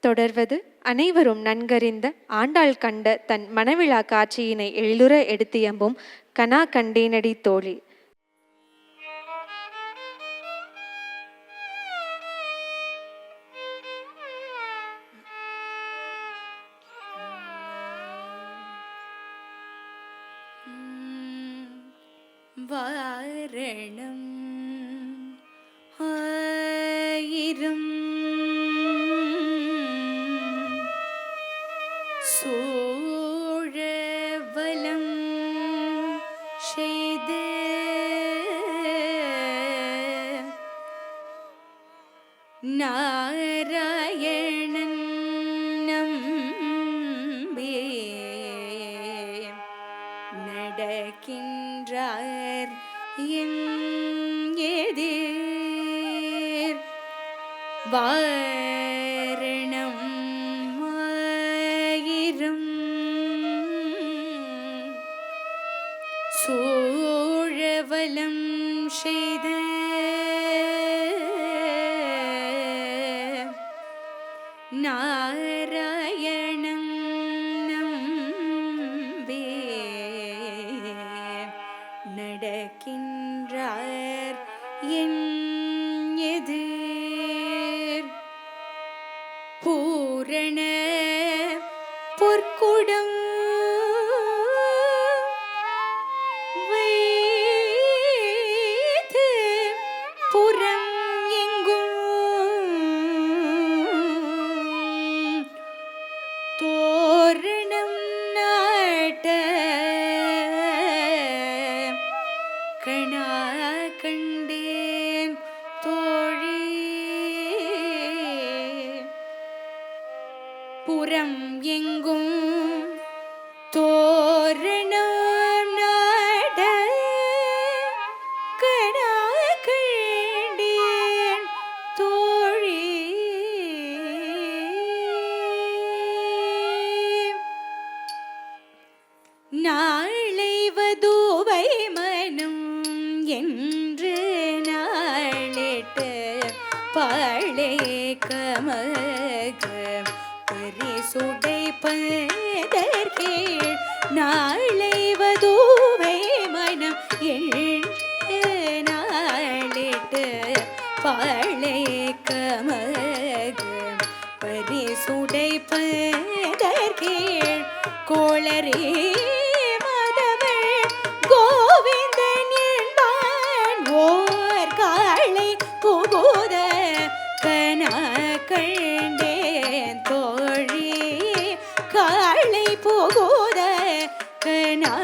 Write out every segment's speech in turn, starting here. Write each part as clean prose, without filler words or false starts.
தொடர்வது அனைவரும் நன்கறிந்த ஆண்டாள் கண்ட தன் மணவிழா காட்சியினை எழிலுற எடுத்தியம்பும் கனா கண்டேனடி தோழி. வாரணம் ஆயிரம் சோழவலம் செய்த நாராயணன் நம்பி நடக்கின்றார் என் எதிர் வாரணம் ஆயிரம் சோழவலம் செய்த நாராயணன் நம்பி நடக்கின்றார் என் எதிர் பூரண பொற்குடம் வைத்து புறம் எங்கும் தோரணம் நாட்ட கணா கண்டேன் தோழி. புறம் எங்கும் தோரணம் நாட கணா கண்டேன் தோழி. நாளை வதுவை மனம் என்று நாளிட்டு பாழே கமக பரிசுடை பதற்கீழ் நாளை வதுவை மனம் என்று நாளிட்டு பாழே கமக பரிசுடை பதற்கீழ் கோளரே மதவள் கோவிந்தன் என்பான் ஓர் காளை புகுத கனா கண்டேன் தோழி. காளை புகுத கனா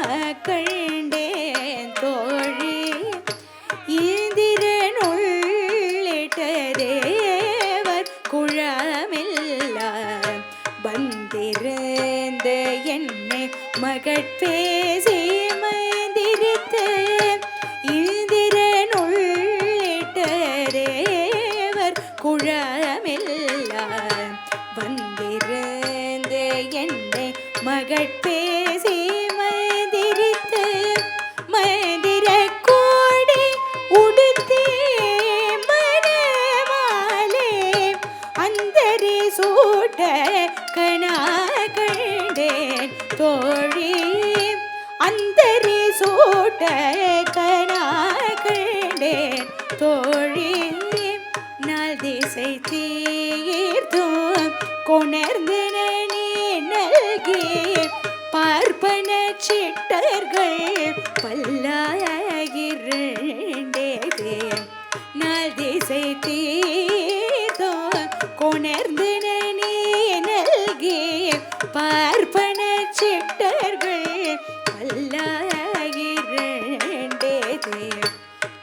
கண்டேன் தோழி. இந்திரனுள்ளிட்ட தேவர் குழாமெல்லாம் வந்திருந்த என்னை மகட்பேசி மந்திரித்து இந்திரனுள்ளிட்ட தேவர் குழாமெல்லாம் வந்திருந்த என்னை மகட்பேசி மந்திரித்து மந்திர கோடி உடுத்தே மணமாலே அந்தரி சூட்ட கணா கண்டேன் தோழி. அந்தரி சூட்ட கணா கண்டேன் தோழி. நாள் திசை தீர்த்தும் கொணர்ந்து நீ நல்கி பார்ப்பன சிட்டர்கள் பல்லாயிரண்டே. நாள் திசை தீர்த்தும் கொணர்ந்து நீ நல்கி பார்ப்பன சிட்டர்கள் பல்லாயிரண்டே.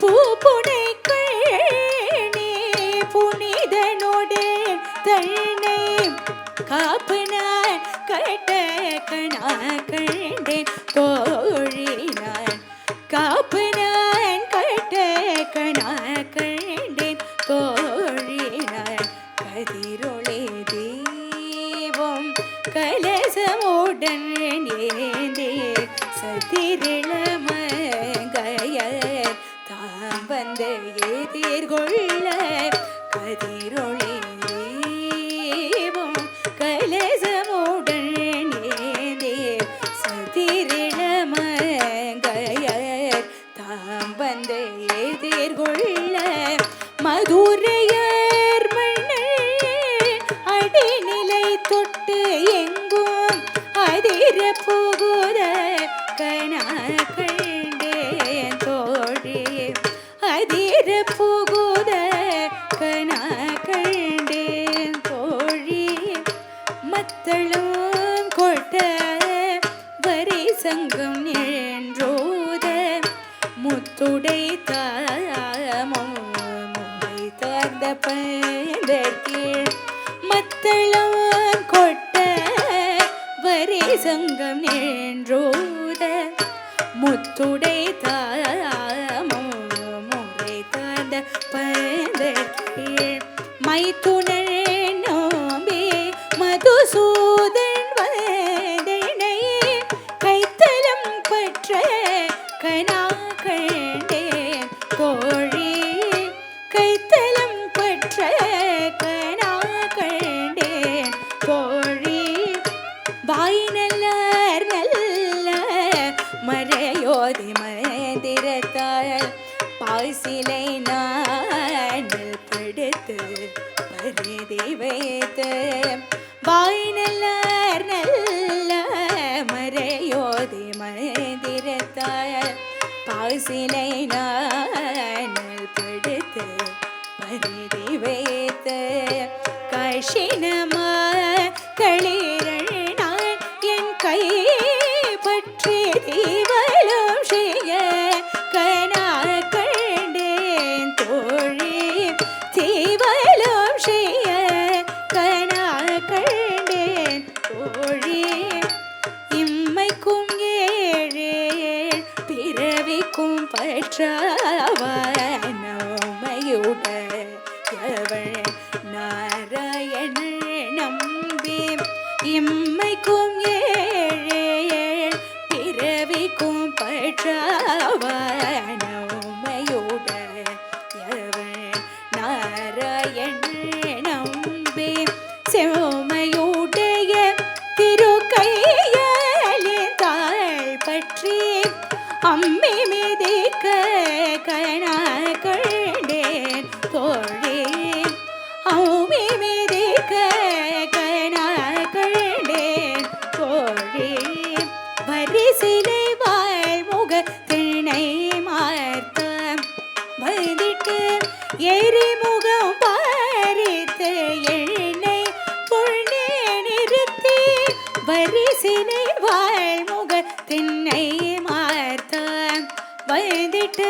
பூப்புனை கண்ணே புனிதனோடு தன்னை காப்புனான் கட்ட கணா கண்டேன் தோழி. நான் காப்புனான் கட்ட கணா கண்டேன் தோழி. நான் கதிரொளி தீபம் கலசமுடன் ஏந்தி சதிரிளமங்கையர் தாம் வந்து எதிர்கொள்ள கதிரொளி தீபம் தொட்டு எங்கும் அதிர புகுத கனா கண்டேன் தோழி அதிர புகுத கனா கண்டேன் தோழி மத்தளம் கொட்ட வரி சங்கம் நின்றோத முத்துடை தாமுடை தார்ந்த பந்தற்கீழ் மத்தளம் கொட்ட வரி சங்கம் நின்றோத முத்துடை தாமுடை தார்ந்த பந்தற்கீழ் மைத்துணர் நோம்பி மதுசூதன் வதனை கைத்தலம் பற்ற கனா கண்டேன் தோழி கைத்தலம் பற்ற கனா கண்டேன் தோழி வாய் நல்லார் நல்ல மறையோதி மந்திரத்தால் பாசிலை நானல் படுத்து பரிதி வைத்து வாய் நல்லார் நல்ல மறையோதி மந்திரத்தால் பாசிலை நானல் படுத்து பரிதி வைத்து கஷினமா களிரள் நான் என் கை பற்றி தீவலும் செய்ய கனா கண்டேன் தோழி தீவலும் செய்ய கனா கண்டேன் தோழி இம்மைக்கும் ஏழேழ் பிறவிக்கும் பற்றாவாய் நோமையுடையவள் நாராயண நம்பி இம்மைக்கும் ஏழேழ் பிறவிக்கும் பற்றாவாய் நோமையுடையவள் நாராயண நம்பி செவ்மையுடைய திருக்கையாலின் தாழ் பற்றி அம்மி மிதிக்க கனா கண்டேன் தோழி அம்மி மிதிக்க கனா கண்டேன் தோழி வரிசிலை வாழ்முக திணை மார்த்த வதிட்டு எரிமுகம் பாரித்து எண்ணெய் பொண்ணே நிறுத்தி வரிசிலை வாழ்முக திண்ணை மார்த்த வதிட்டு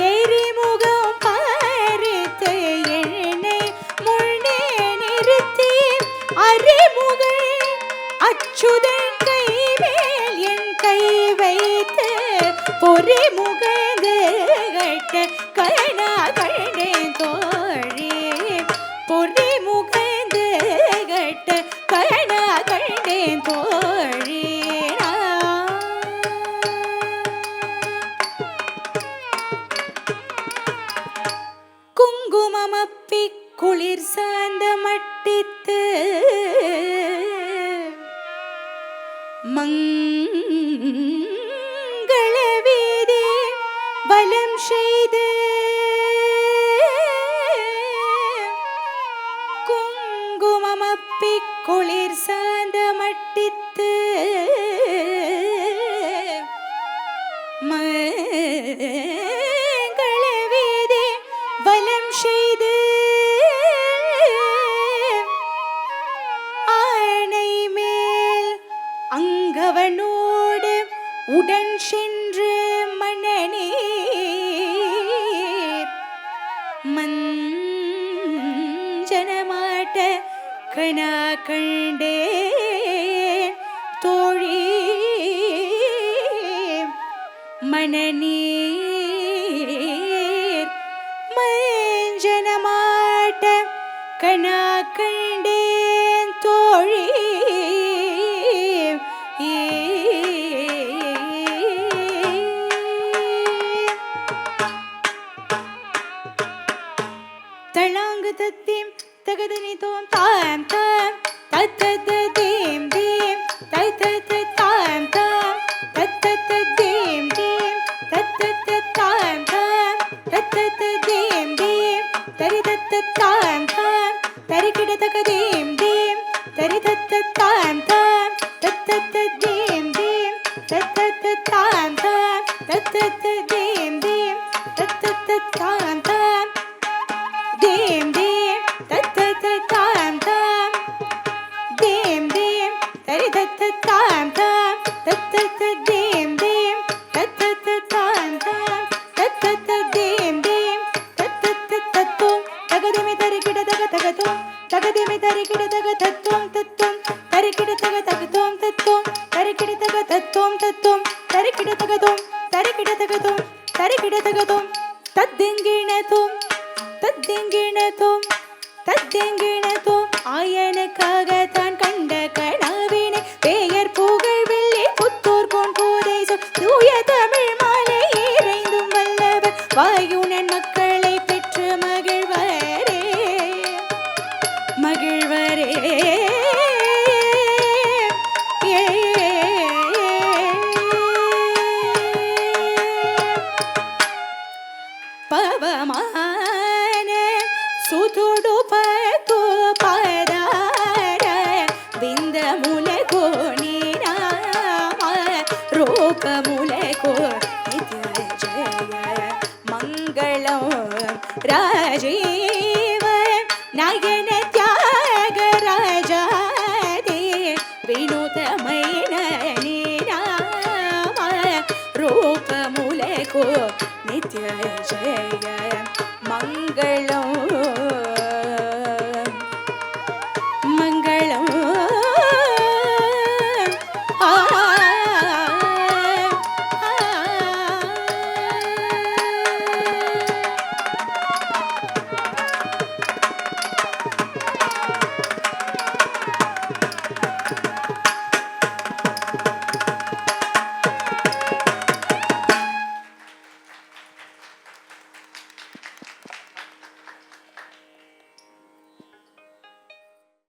எரிமுகம் பாரித்து எண்ணெய் முன்னே நிறுத்தி அறிமுகள் அச்சுதன் கை மேல் என் கை வைத்து பொறி முகந்து கட்ட கனா கண்டேன் தோழி பொறி முகந்து கட்ட கனா கண்டேன் தோழி குங்குமமப்பி குளிர் சார்ந்த மட்டித்து மங்கள வீதி பலம் செய்து குங்குமமப்பி குளிர் சார்ந்த மட்டித்து மங்கள வீதி பலம் செய்து ஆணை மேல் அங்கவனோடு உடன் சென்று மணநீர் மஞ்சனமாட்ட கனா கண்டேன் தோழி மணநீர் மஞ்சனமாட்ட கனா கண்டேன் தோழி தளாங்கு தத்தீம் தகதனி தோம் தாம் தாம் தத்தத தீம் தீம் தத்தத தாம் தாம் தத்தத தீம் தீம் தத்த தத்த தேம் தேம் தத்த தாம் தாம் தேம் தேம் தத்த தாம் தாம் தேம் தேம் தரி தத்த தாம் தாம் தத்த தேம் தேம் தத்த தாம் தாம் தத்த தேம் தேம் தத்த தத்தும் தகதிமி தரிக்கிட தக தகதும் தகதிமி தரிக்கிட தக தத்துவம் தத்துவம் தரிக்கிட தக தகதும் தத்துவம் தரிக்கிட தக தத்துவம் தத்துவம் தரிக்கிட தகதும் தரிக்கிட தகதும் தரிக்கிட தகதும் தத்திங்கிணதும் தத்திங்கிணதும் தத்திங்கிணதும் ஆயனுக்காக தான் கண்ட கனவினை பெயர் புகழ் வெள்ளி புத்தூர் போன் போதை தூய தமிழ் மாலை இறைந்தும் வல்லவர் வாயுனன் மக்களை பெற்று மகிழ்வரே மகிழ்வரே